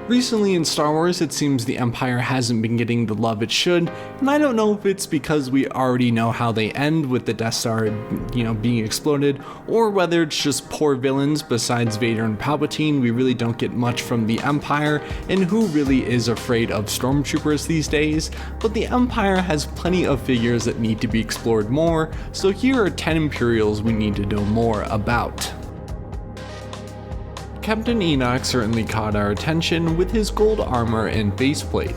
Recently in Star Wars, it seems the Empire hasn't been getting the love it should, and I don't know if it's because we already know how they end with the Death Star, being exploded, or whether it's just poor villains besides Vader and Palpatine. We really don't get much from the Empire, and who really is afraid of stormtroopers these days, but the Empire has plenty of figures that need to be explored more, so here are 10 Imperials we need to know more about. Captain Enoch certainly caught our attention with his gold armor and faceplate,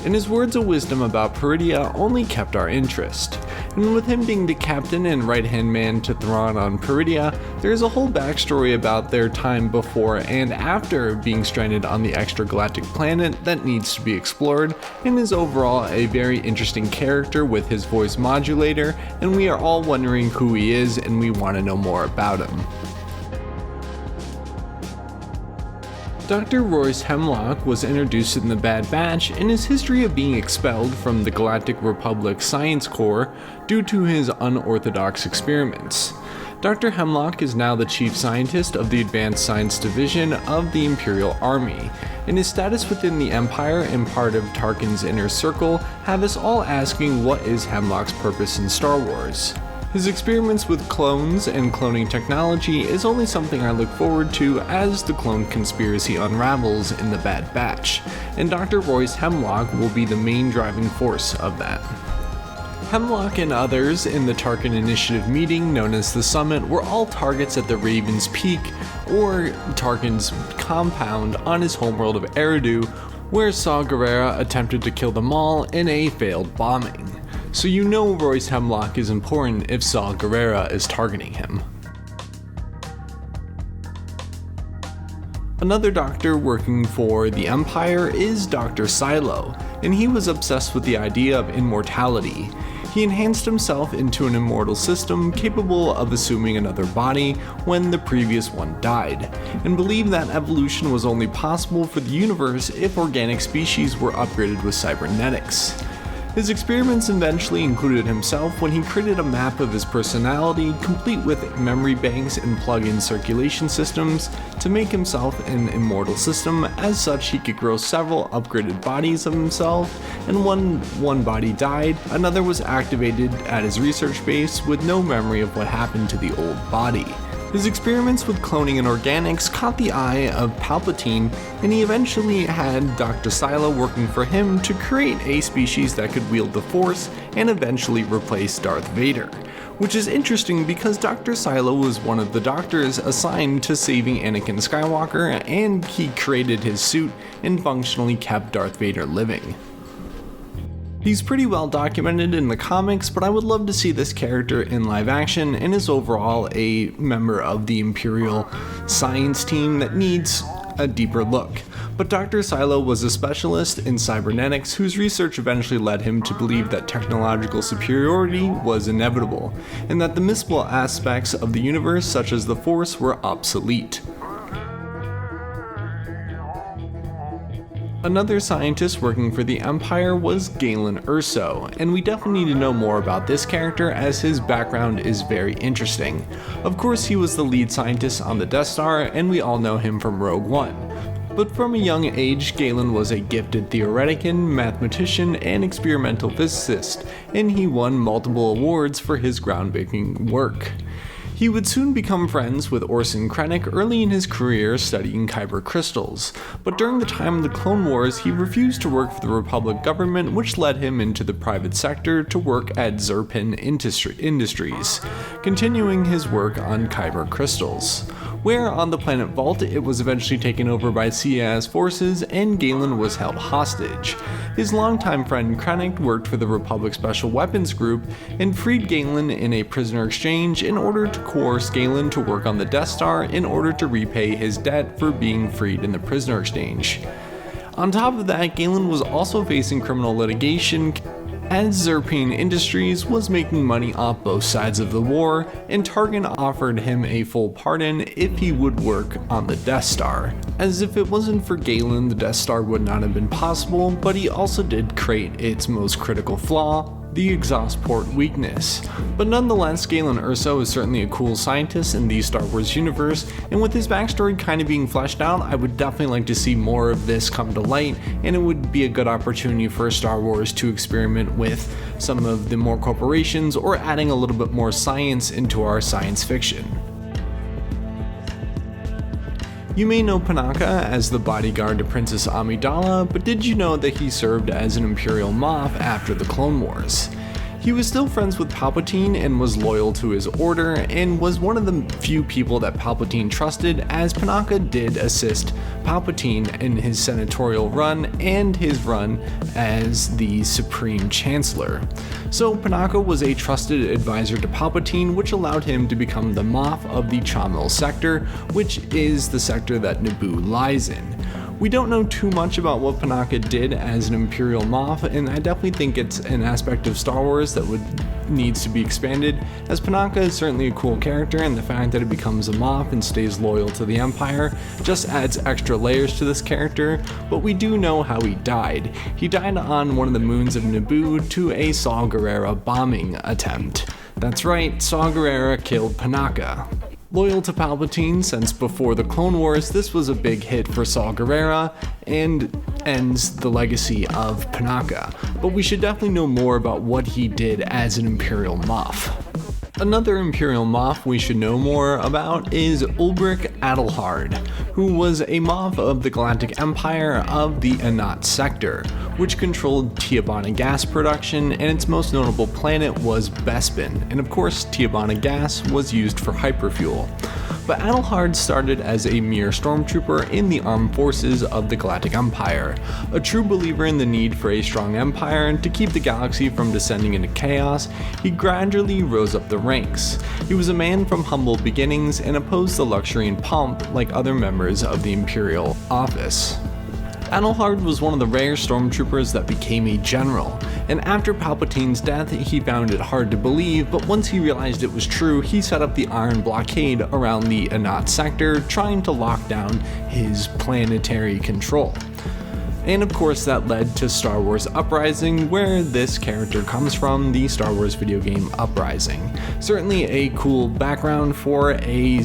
and his words of wisdom about Peridea only kept our interest. And with him being the captain and right-hand man to Thrawn on Peridea, there's a whole backstory about their time before and after being stranded on the extragalactic planet that needs to be explored, and is overall a very interesting character with his voice modulator, and we are all wondering who he is and we want to know more about him. Dr. Royce Hemlock was introduced in the Bad Batch in his history of being expelled from the Galactic Republic Science Corps due to his unorthodox experiments. Dr. Hemlock is now the chief scientist of the Advanced Science Division of the Imperial Army, and his status within the Empire and part of Tarkin's inner circle have us all asking what is Hemlock's purpose in Star Wars. His experiments with clones and cloning technology is only something I look forward to as the clone conspiracy unravels in the Bad Batch, and Dr. Royce Hemlock will be the main driving force of that. Hemlock and others in the Tarkin Initiative meeting known as the Summit were all targets at the Raven's Peak, or Tarkin's compound on his homeworld of Eridu, where Saw Gerrera attempted to kill them all in a failed bombing. So you know Royce Hemlock is important if Saw Gerrera is targeting him. Another doctor working for the Empire is Dr. Silo, and he was obsessed with the idea of immortality. He enhanced himself into an immortal system capable of assuming another body when the previous one died, and believed that evolution was only possible for the universe if organic species were upgraded with cybernetics. His experiments eventually included himself when he created a map of his personality, complete with memory banks and plug-in circulation systems, to make himself an immortal system. As such, he could grow several upgraded bodies of himself, and when one body died, another was activated at his research base with no memory of what happened to the old body. His experiments with cloning and organics caught the eye of Palpatine, and he eventually had Dr. Silo working for him to create a species that could wield the Force and eventually replace Darth Vader. Which is interesting because Dr. Silo was one of the doctors assigned to saving Anakin Skywalker, and he created his suit and functionally kept Darth Vader living. He's pretty well documented in the comics, but I would love to see this character in live action, and is overall a member of the Imperial science team that needs a deeper look. But Dr. Silo was a specialist in cybernetics whose research eventually led him to believe that technological superiority was inevitable, and that the mystical aspects of the universe, such as the Force, were obsolete. Another scientist working for the Empire was Galen Erso, and we definitely need to know more about this character as his background is very interesting. Of course, he was the lead scientist on the Death Star, and we all know him from Rogue One. But from a young age, Galen was a gifted theoretician, mathematician, and experimental physicist, and he won multiple awards for his groundbreaking work. He would soon become friends with Orson Krennic early in his career studying kyber crystals, but during the time of the Clone Wars he refused to work for the Republic government, which led him into the private sector to work at Zerpin Industries, continuing his work on kyber crystals, where on the planet Vault it was eventually taken over by CIS forces and Galen was held hostage. His longtime friend Krennic worked for the Republic Special Weapons Group and freed Galen in a prisoner exchange in order to coerce Galen to work on the Death Star in order to repay his debt for being freed in the prisoner exchange. On top of that, Galen was also facing criminal litigation as Zerpine Industries was making money off both sides of the war, and Tarkin offered him a full pardon if he would work on the Death Star. As if it wasn't for Galen, the Death Star would not have been possible, but he also did create its most critical flaw, the exhaust port weakness. But nonetheless, Galen Erso is certainly a cool scientist in the Star Wars universe, and with his backstory kind of being fleshed out, I would definitely like to see more of this come to light, and it would be a good opportunity for Star Wars to experiment with some of the more corporations or adding a little bit more science into our science fiction. You may know Panaka as the bodyguard to Princess Amidala, but did you know that he served as an Imperial Moff after the Clone Wars? He was still friends with Palpatine and was loyal to his order, and was one of the few people that Palpatine trusted, as Panaka did assist Palpatine in his senatorial run and his run as the Supreme Chancellor. So Panaka was a trusted advisor to Palpatine, which allowed him to become the Moff of the Chamil sector, which is the sector that Naboo lies in. We don't know too much about what Panaka did as an Imperial Moff, and I definitely think it's an aspect of Star Wars that needs to be expanded, as Panaka is certainly a cool character, and the fact that he becomes a Moff and stays loyal to the Empire just adds extra layers to this character. But we do know how he died. He died on one of the moons of Naboo to a Saw Gerrera bombing attempt. That's right, Saw Gerrera killed Panaka. Loyal to Palpatine since before the Clone Wars, this was a big hit for Saw Gerrera and ends the legacy of Panaka, but we should definitely know more about what he did as an Imperial Moff. Another Imperial Moff we should know more about is Ulric Adelhard, who was a Moff of the Galactic Empire of the Enoch sector, which controlled Tiabana gas production, and its most notable planet was Bespin, and of course Tiabana gas was used for hyperfuel. But Adelhard started as a mere stormtrooper in the armed forces of the Galactic Empire, a true believer in the need for a strong empire and to keep the galaxy from descending into chaos. He gradually rose up the ranks. He was a man from humble beginnings and opposed the luxury and pomp like other members of the Imperial office. Adelhard was one of the rare stormtroopers that became a general, and after Palpatine's death he found it hard to believe, but once he realized it was true, he set up the Iron Blockade around the Enoch sector, trying to lock down his planetary control. And of course that led to Star Wars Uprising, where this character comes from, the Star Wars video game Uprising. Certainly a cool background for a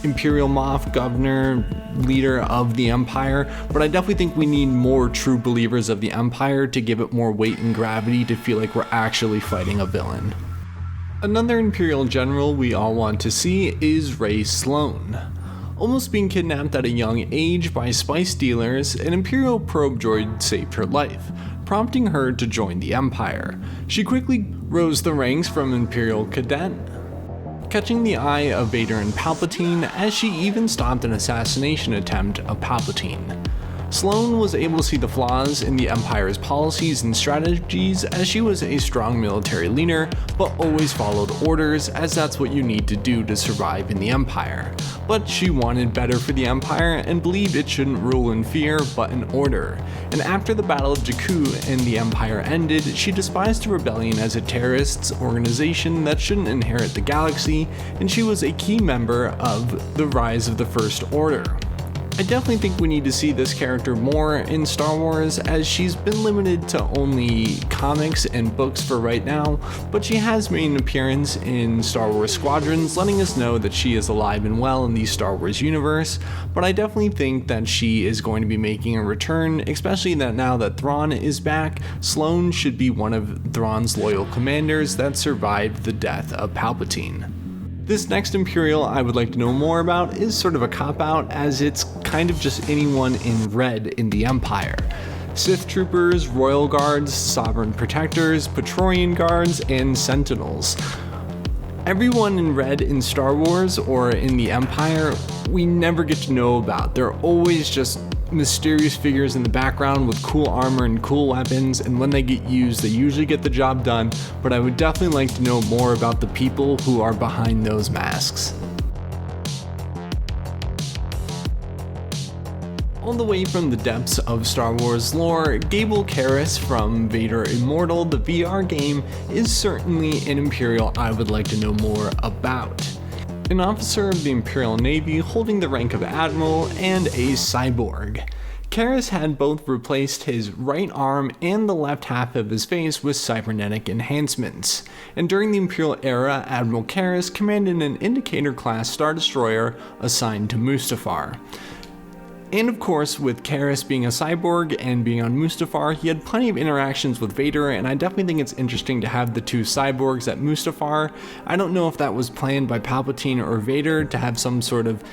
Imperial Moff, governor, leader of the Empire, but I definitely think we need more true believers of the Empire to give it more weight and gravity to feel like we're actually fighting a villain. Another Imperial general we all want to see is Rae Sloane. Almost being kidnapped at a young age by spice dealers, an Imperial probe droid saved her life, prompting her to join the Empire. She quickly rose the ranks from Imperial cadet, catching the eye of Vader and Palpatine, as she even stopped an assassination attempt of Palpatine. Sloane was able to see the flaws in the Empire's policies and strategies, as she was a strong military leader, but always followed orders, as that's what you need to do to survive in the Empire. But she wanted better for the Empire and believed it shouldn't rule in fear, but in order. And after the Battle of Jakku and the Empire ended, she despised the rebellion as a terrorist organization that shouldn't inherit the galaxy, and she was a key member of the rise of the First Order. I definitely think we need to see this character more in Star Wars, as she's been limited to only comics and books for right now, but she has made an appearance in Star Wars Squadrons, letting us know that she is alive and well in the Star Wars universe. But I definitely think that she is going to be making a return, especially that now that Thrawn is back, Sloane should be one of Thrawn's loyal commanders that survived the death of Palpatine. This next Imperial I would like to know more about is sort of a cop-out, as it's kind of just anyone in red in the Empire. Sith Troopers, Royal Guards, Sovereign Protectors, Praetorian Guards, and Sentinels. Everyone in red in Star Wars or in the Empire, we never get to know about. They're always just mysterious figures in the background with cool armor and cool weapons, and when they get used, they usually get the job done, but I would definitely like to know more about the people who are behind those masks. All the way from the depths of Star Wars lore, Gable Caris from Vader Immortal, the VR game, is certainly an Imperial I would like to know more about. An officer of the Imperial Navy holding the rank of Admiral and a cyborg. Caris had both replaced his right arm and the left half of his face with cybernetic enhancements, and during the Imperial era, Admiral Caris commanded an Indicator-class Star Destroyer assigned to Mustafar. And of course, with Caris being a cyborg and being on Mustafar, he had plenty of interactions with Vader, and I definitely think it's interesting to have the two cyborgs at Mustafar. I don't know if that was planned by Palpatine or Vader to have some sort of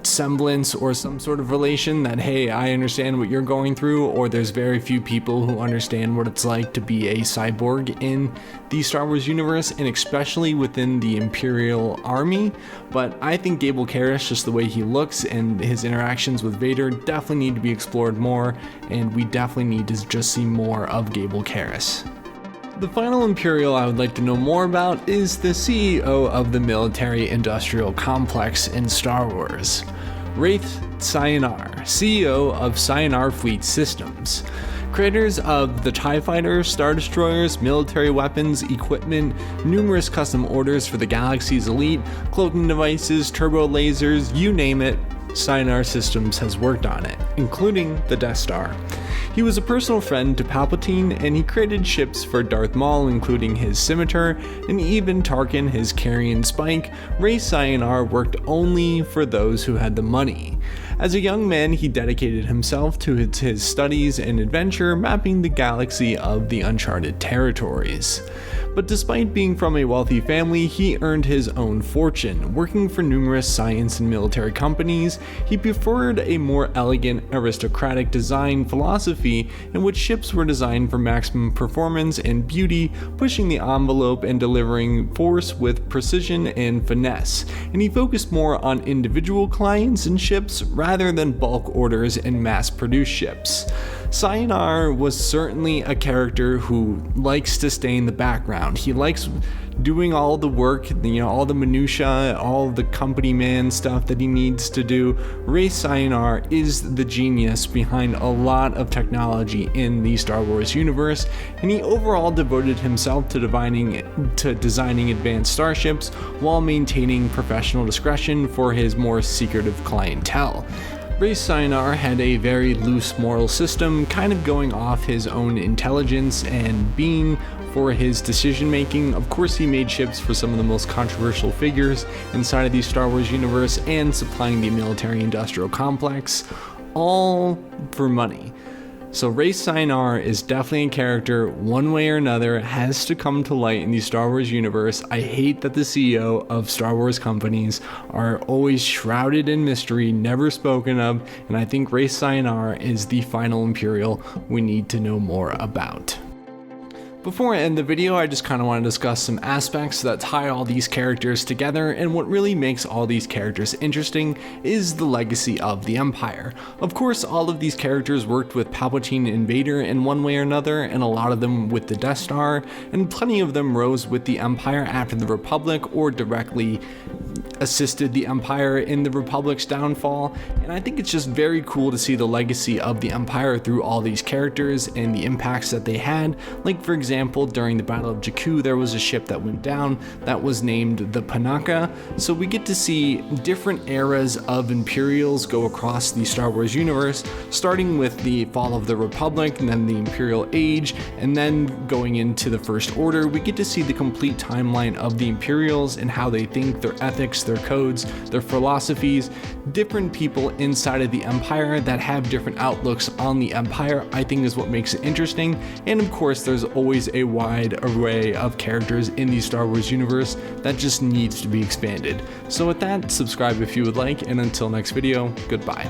semblance or some sort of relation that, hey, I understand what you're going through, or there's very few people who understand what it's like to be a cyborg in the Star Wars universe, and especially within the Imperial army. But I think Gable Caris, just the way he looks and his interactions with Vader, definitely need to be explored more, and we definitely need to just see more of Gable Caris. The final Imperial I would like to know more about is the CEO of the military-industrial complex in Star Wars, Raith Sinar, CEO of Sinar Fleet Systems. Creators of the TIE Fighter, Star Destroyers, military weapons, equipment, numerous custom orders for the galaxy's elite, cloaking devices, turbo lasers, you name it, Sinar Systems has worked on it, including the Death Star. He was a personal friend to Palpatine, and he created ships for Darth Maul, including his Scimitar, and even Tarkin, his Carrion Spike. Rae Sinar worked only for those who had the money. As a young man, he dedicated himself to his studies and adventure, mapping the galaxy of the uncharted territories. But despite being from a wealthy family, he earned his own fortune. Working for numerous science and military companies, he preferred a more elegant, aristocratic design philosophy in which ships were designed for maximum performance and beauty, pushing the envelope and delivering force with precision and finesse. And he focused more on individual clients and ships rather than bulk orders and mass-produced ships. Sinar was certainly a character who likes to stay in the background. He likes doing all the work, all the minutia, all the company man stuff that he needs to do. Rae Sinar is the genius behind a lot of technology in the Star Wars universe, and he overall devoted himself to designing advanced starships while maintaining professional discretion for his more secretive clientele. Rae Sinar had a very loose moral system, kind of going off his own intelligence and being for his decision making. Of course, he made ships for some of the most controversial figures inside of the Star Wars universe and supplying the military-industrial complex, all for money. So Rae Sinar is definitely a character, one way or another, has to come to light in the Star Wars universe. I hate that the CEO of Star Wars companies are always shrouded in mystery, never spoken of, and I think Rae Sinar is the final Imperial we need to know more about. Before I end the video, I just kind of want to discuss some aspects that tie all these characters together, and what really makes all these characters interesting is the legacy of the Empire. Of course, all of these characters worked with Palpatine and Vader in one way or another, and a lot of them with the Death Star, and plenty of them rose with the Empire after the Republic or directly assisted the Empire in the Republic's downfall, and I think it's just very cool to see the legacy of the Empire through all these characters and the impacts that they had. Like, for example, during the Battle of Jakku, there was a ship that went down that was named the Panaka, so we get to see different eras of Imperials go across the Star Wars universe, starting with the fall of the Republic, and then the Imperial Age, and then going into the First Order. We get to see the complete timeline of the Imperials and how they think, their ethics, their codes, their philosophies, different people inside of the Empire that have different outlooks on the Empire, I think is what makes it interesting. And of course, there's always a wide array of characters in the Star Wars universe that just needs to be expanded. So with that, subscribe if you would like, and until next video, goodbye.